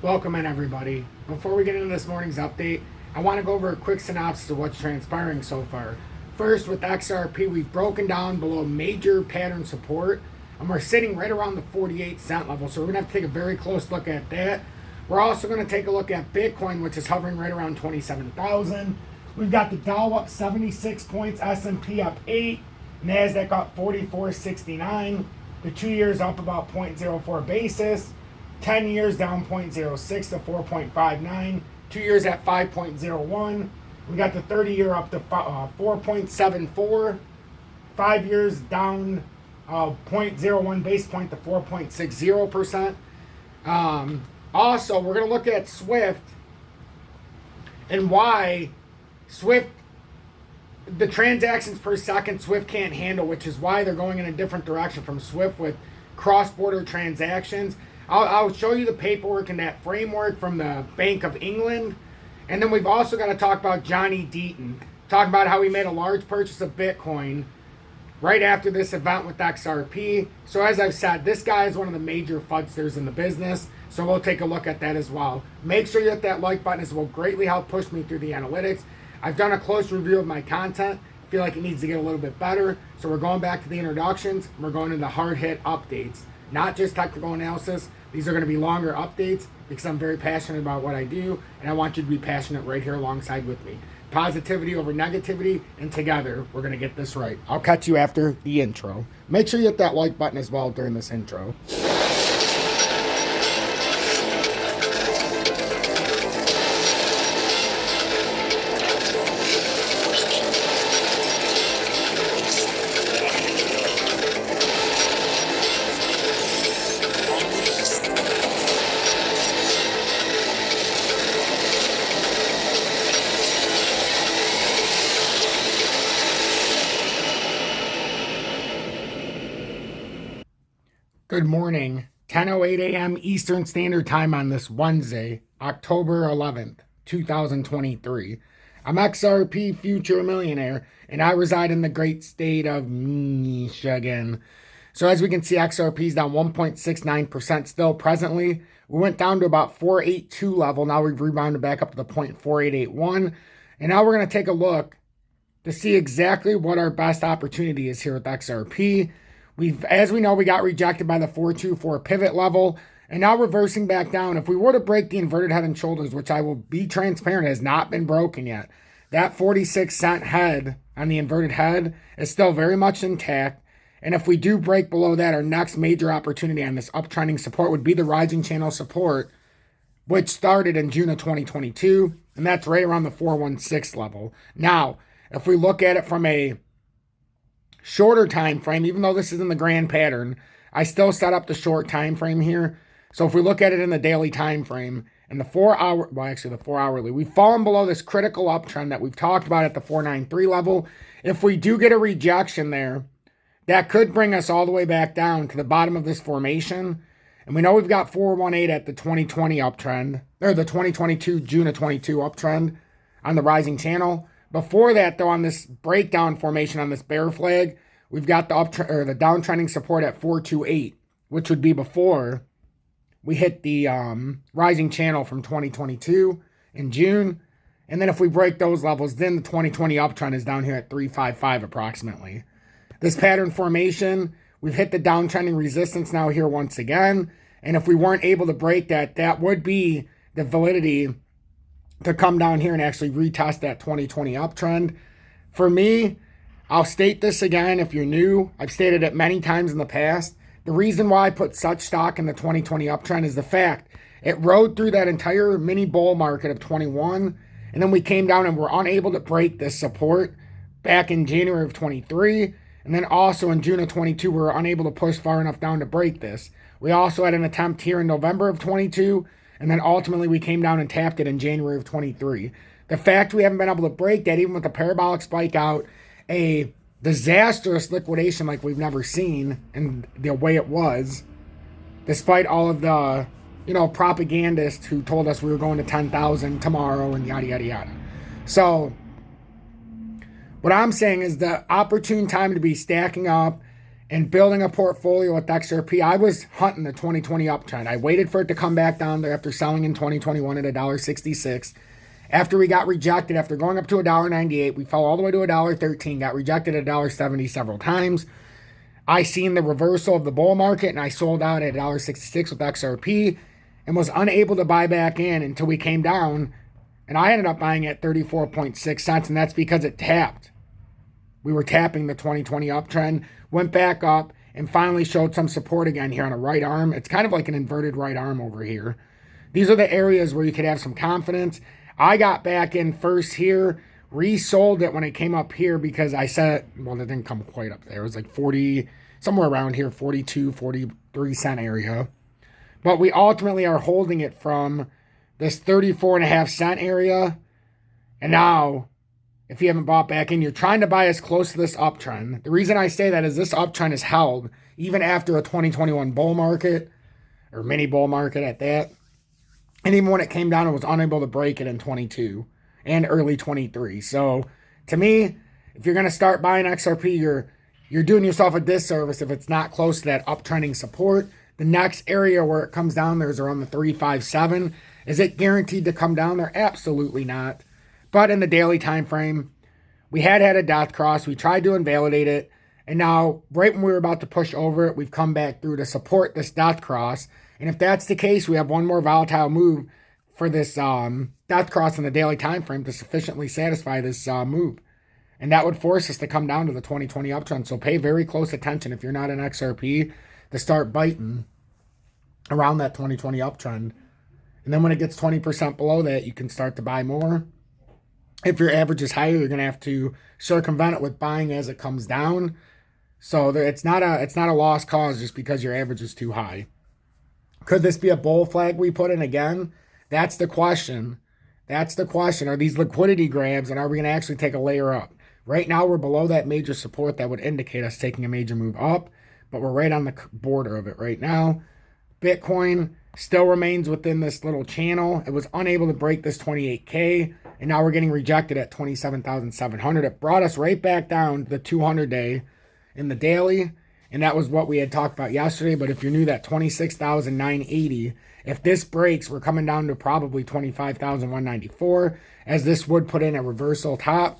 Welcome in, everybody. Before we get into this morning's update, I want to go over a quick synopsis of what's transpiring so far. First, with XRP, we've broken down below major pattern support, and we're sitting right around the 48-cent level, so we're going to have to take a very close look at that. We're also going to take a look at Bitcoin, which is hovering right around 27,000. We've got the Dow up 76 points, S&P up 8, NASDAQ up 44.69, the 2 years up about 0.04 basis, 10 years down 0.06 to 4.59, 2 years at 5.01. We got the 30-year up to 4.74, 5 years down 0.01 base point to 4.60%. Also, we're going to look at Swift and why Swift, the transactions per second Swift can't handle, which is why they're going in a different direction from Swift with cross-border transactions. I'll show you the paperwork and that framework from the Bank of England. And then we've also got to talk about Johnny Deaton. Talk about how he made a large purchase of Bitcoin right after this event with XRP. So as I've said, this guy is one of the major fudsters in the business. So we'll take a look at that as well. Make sure you hit that like button, as it will greatly help push me through the analytics. I've done a close review of my content. I feel like it needs to get a little bit better. So we're going back to the introductions. And we're going into hard hit updates. Not just technical analysis. These are going to be longer updates because I'm very passionate about what I do, and I want you to be passionate right here alongside with me. Positivity over negativity, and together we're going to get this right. I'll catch you after the intro. Make sure you hit that like button as well during this intro. Good morning, 10:08 a.m. Eastern Standard Time on this Wednesday, October 11th, 2023. I'm XRP Future Millionaire, and I reside in the great state of Michigan. So as we can see, XRP is down 1.69% still presently. We went down to about 482 level. Now we've rebounded back up to the 0.4881. And now we're going to take a look to see exactly what our best opportunity is here with XRP. As we know, we got rejected by the 424 pivot level, and now reversing back down. If we were to break the inverted head and shoulders, which I will be transparent has not been broken yet, that 46-cent head on the inverted head is still very much intact. And if we do break below that, our next major opportunity on this uptrending support would be the rising channel support, which started in June of 2022, and that's right around the 416 level. Now, if we look at it from a shorter time frame, even though this is in the grand pattern, I still set up the short time frame here. So if we look at it in the daily time frame and the 4-hourly, we've fallen below this critical uptrend that we've talked about at the 493 level. If we do get a rejection there, that could bring us all the way back down to the bottom of this formation. And we know we've got 418 at the 2020 uptrend, or the 2022 June of 22 uptrend on the rising channel. Before that, though, on this breakdown formation on this bear flag, we've got the downtrending support at 428, which would be before we hit the rising channel from 2022 in June. And then if we break those levels, then the 2020 uptrend is down here at 355 approximately. This pattern formation, we've hit the downtrending resistance now here once again. And if we weren't able to break that, that would be the validity to come down here and actually retest that 2020 uptrend. For me, I'll state this again if you're new. I've stated it many times in the past. The reason why I put such stock in the 2020 uptrend is the fact it rode through that entire mini bull market of 21, and then we came down and were unable to break this support back in January of 23, and then also in June of 22, we were unable to push far enough down to break this. We also had an attempt here in November of 22, and then ultimately we came down and tapped it in January of 23. The fact we haven't been able to break that, even with the parabolic spike out, a disastrous liquidation like we've never seen and the way it was, despite all of the, propagandists who told us we were going to 10,000 tomorrow and yada, yada, yada. So what I'm saying is the opportune time to be stacking up and building a portfolio with XRP, I was hunting the 2020 uptrend. I waited for it to come back down there after selling in 2021 at $1.66. After we got rejected, after going up to $1.98, we fell all the way to $1.13, got rejected at $1.70 several times. I seen the reversal of the bull market, and I sold out at $1.66 with XRP and was unable to buy back in until we came down, and I ended up buying at 34.6 cents, and that's because it tapped. We were tapping the 2020 uptrend, went back up, and finally showed some support again here on a right arm. It's kind of like an inverted right arm over here. These are the areas where you could have some confidence. I got back in first here, resold it when it came up here because I said, well, it didn't come quite up there. It was like 40, somewhere around here, 42, 43 cent area. But we ultimately are holding it from this 34.5 cent area. And now, if you haven't bought back in, you're trying to buy as close to this uptrend. The reason I say that is this uptrend is held even after a 2021 bull market, or mini bull market at that. And even when it came down, it was unable to break it in 22 and early 23. So to me, if you're going to start buying XRP, you're doing yourself a disservice if it's not close to that uptrending support. The next area where it comes down there is around the 357. Is it guaranteed to come down there? Absolutely not. But in the daily time frame, we had a death cross. We tried to invalidate it. And now, right when we were about to push over it, we've come back through to support this death cross. And if that's the case, we have one more volatile move for this death cross in the daily time frame to sufficiently satisfy this move. And that would force us to come down to the 2020 uptrend. So pay very close attention if you're not an XRP to start biting around that 2020 uptrend. And then when it gets 20% below that, you can start to buy more. If your average is higher, you're going to have to circumvent it with buying as it comes down. So it's not a lost cause just because your average is too high. Could this be a bull flag we put in again? That's the question. That's the question. Are these liquidity grabs, and are we going to actually take a layer up? Right now, we're below that major support that would indicate us taking a major move up, but we're right on the border of it right now. Bitcoin still remains within this little channel. It was unable to break this 28K, and now we're getting rejected at 27,700. It brought us right back down to the 200-day in the daily, and that was what we had talked about yesterday. But if you're new, that 26,980, if this breaks, we're coming down to probably 25,194, as this would put in a reversal top.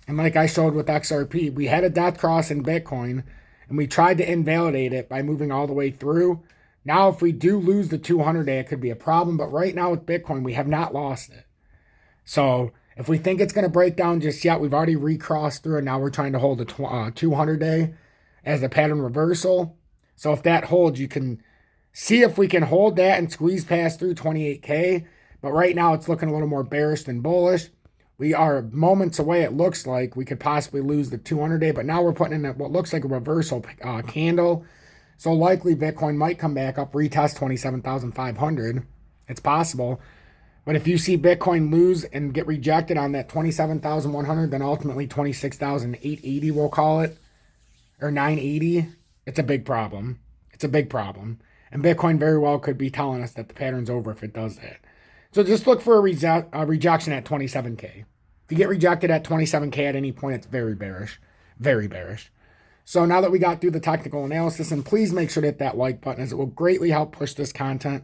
And like I showed with XRP, we had a death cross in Bitcoin, and we tried to invalidate it by moving all the way through. Now, if we do lose the 200-day, it could be a problem. But right now with Bitcoin, we have not lost it. So if we think it's going to break down just yet, we've already recrossed through, and now we're trying to hold the 200-day as a pattern reversal. So if that holds, you can see if we can hold that and squeeze past through 28K. But right now, it's looking a little more bearish than bullish. We are moments away, it looks like. We could possibly lose the 200-day, but now we're putting in what looks like a reversal candle. So likely Bitcoin might come back up, retest 27,500. It's possible. But if you see Bitcoin lose and get rejected on that 27,100, then ultimately 26,880, we'll call it, or 980, it's a big problem. It's a big problem. And Bitcoin very well could be telling us that the pattern's over if it does that. So just look for a rejection at 27K. If you get rejected at 27K at any point, it's very bearish. Very bearish. So now that we got through the technical analysis, and please make sure to hit that like button, as it will greatly help push this content.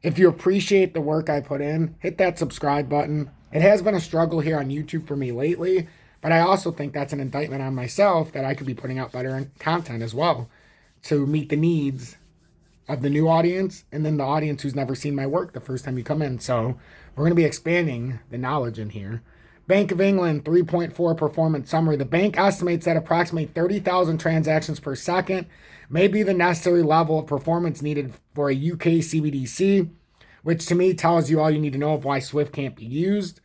If you appreciate the work I put in, hit that subscribe button. It has been a struggle here on YouTube for me lately, but I also think that's an indictment on myself that I could be putting out better content as well to meet the needs of the new audience and then the audience who's never seen my work the first time you come in. So we're going to be expanding the knowledge in here. Bank of England 3.4 performance summary. The bank estimates that approximately 30,000 transactions per second may be the necessary level of performance needed for a UK CBDC, which to me tells you all you need to know of why SWIFT can't be used.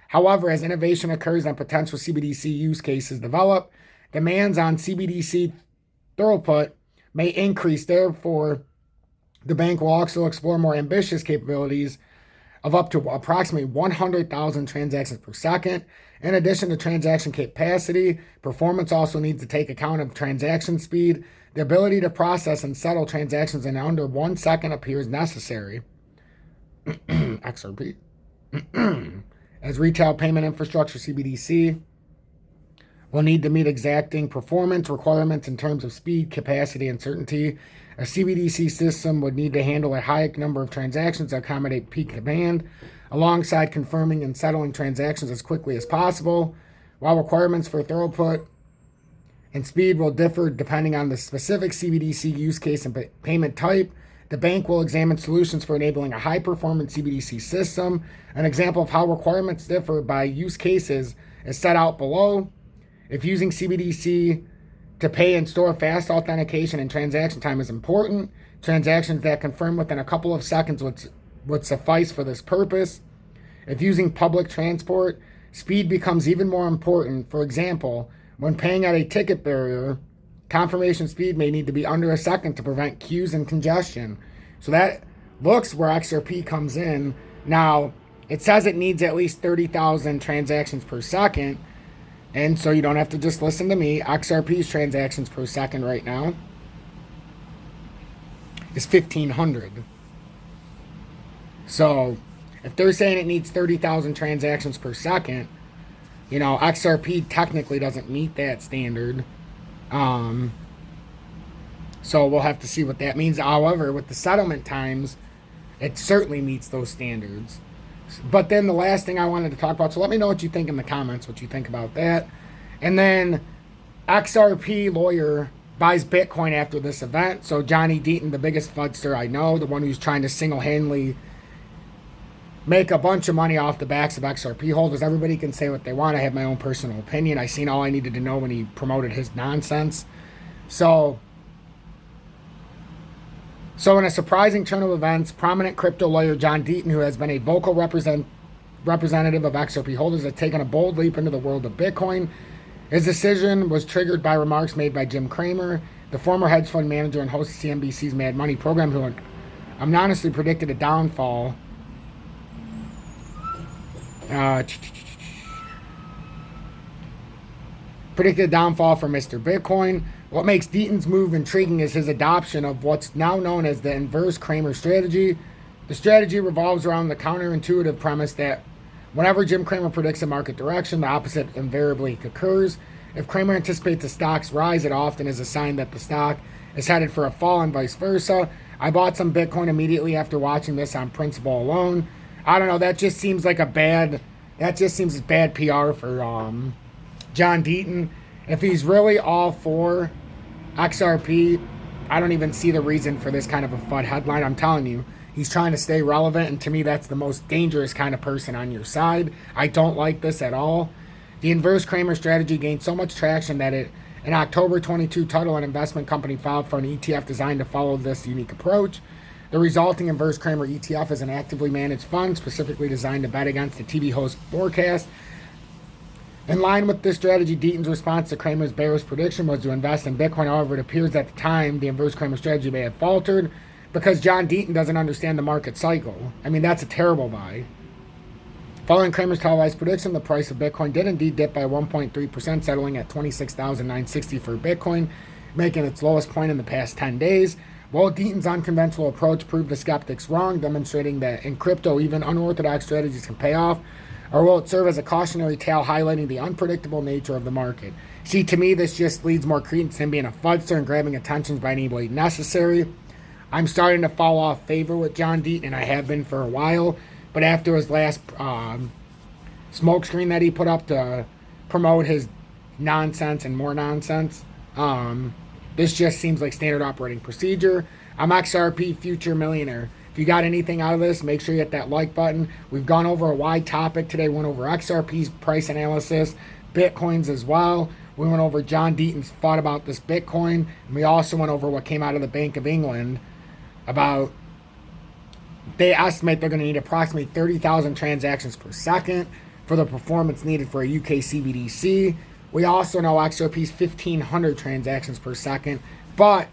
However, as innovation occurs and potential CBDC use cases develop, demands on CBDC throughput may increase. Therefore, the bank will also explore more ambitious capabilities of up to approximately 100,000 transactions per second. In addition to transaction capacity, performance also needs to take account of transaction speed. The ability to process and settle transactions in under 1 second appears necessary. XRP. As retail payment infrastructure CBDC will need to meet exacting performance requirements in terms of speed, capacity, and certainty. A CBDC system would need to handle a high number of transactions to accommodate peak demand, alongside confirming and settling transactions as quickly as possible. While requirements for throughput and speed will differ depending on the specific CBDC use case and payment type, the bank will examine solutions for enabling a high-performance CBDC system. An example of how requirements differ by use cases is set out below. If using CBDC to pay and store, fast authentication and transaction time is important. Transactions that confirm within a couple of seconds would suffice for this purpose. If using public transport, speed becomes even more important. For example, when paying at a ticket barrier, confirmation speed may need to be under a second to prevent queues and congestion. So that looks where XRP comes in. Now, it says it needs at least 30,000 transactions per second. And so you don't have to just listen to me. XRP's transactions per second right now is 1,500. So if they're saying it needs 30,000 transactions per second, XRP technically doesn't meet that standard. So we'll have to see what that means. However, with the settlement times, it certainly meets those standards. But then the last thing I wanted to talk about, so let me know what you think in the comments, what you think about that. And then XRP lawyer buys Bitcoin after this event. So Johnny Deaton, the biggest fudster I know, the one who's trying to single-handedly make a bunch of money off the backs of XRP holders. Everybody can say what they want. I have my own personal opinion. I seen all I needed to know when he promoted his nonsense. So in a surprising turn of events, prominent crypto lawyer John Deaton, who has been a vocal representative of XRP holders, has taken a bold leap into the world of Bitcoin. His decision was triggered by remarks made by Jim Cramer, the former hedge fund manager and host of CNBC's Mad Money program, who anonymously predicted a downfall. Predicted a downfall for Mr. Bitcoin. What makes Deaton's move intriguing is his adoption of what's now known as the inverse Cramer strategy. The strategy revolves around the counterintuitive premise that whenever Jim Cramer predicts a market direction, the opposite invariably occurs. If Cramer anticipates a stock's rise, it often is a sign that the stock is headed for a fall and vice versa. I bought some Bitcoin immediately after watching this on principle alone. I don't know, that just seems like bad PR for John Deaton. If he's really all for XRP, I don't even see the reason for this kind of a FUD headline. I'm telling you, he's trying to stay relevant, and to me, that's the most dangerous kind of person on your side. I don't like this at all. The inverse Cramer strategy gained so much traction that in October 22, Tuttle, an investment company, filed for an ETF designed to follow this unique approach. The resulting inverse Cramer ETF is an actively managed fund specifically designed to bet against the TV host forecast. In line with this strategy, Deaton's response to Cramer's bearish prediction was to invest in Bitcoin. However, it appears at the time the inverse Cramer strategy may have faltered because John Deaton doesn't understand the market cycle. I mean, that's a terrible buy. Following Cramer's televised prediction, the price of Bitcoin did indeed dip by 1.3%, settling at $26,960 for Bitcoin, making its lowest point in the past 10 days. While Deaton's unconventional approach proved the skeptics wrong, demonstrating that in crypto, even unorthodox strategies can pay off, or will it serve as a cautionary tale highlighting the unpredictable nature of the market? See, to me, this just leads more credence to him being a fudster and grabbing attention by anybody necessary. I'm starting to fall off favor with John Deaton, and I have been for a while. But after his last smokescreen that he put up to promote his nonsense and more nonsense, this just seems like standard operating procedure. I'm XRP Future Millionaire. If you got anything out of this, make sure you hit that like button. We've gone over a wide topic today. Went over XRP's price analysis, Bitcoins as well. We went over John Deaton's thought about this Bitcoin. And we also went over what came out of the Bank of England about they estimate they're going to need approximately 30,000 transactions per second for the performance needed for a UK CBDC. We also know XRP's 1,500 transactions per second, but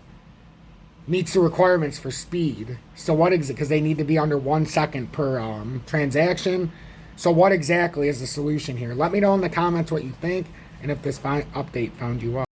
meets the requirements for speed. So what is it? Because they need to be under 1 second per transaction. So what exactly is the solution here? Let me know in the comments what you think, and if this update found you well.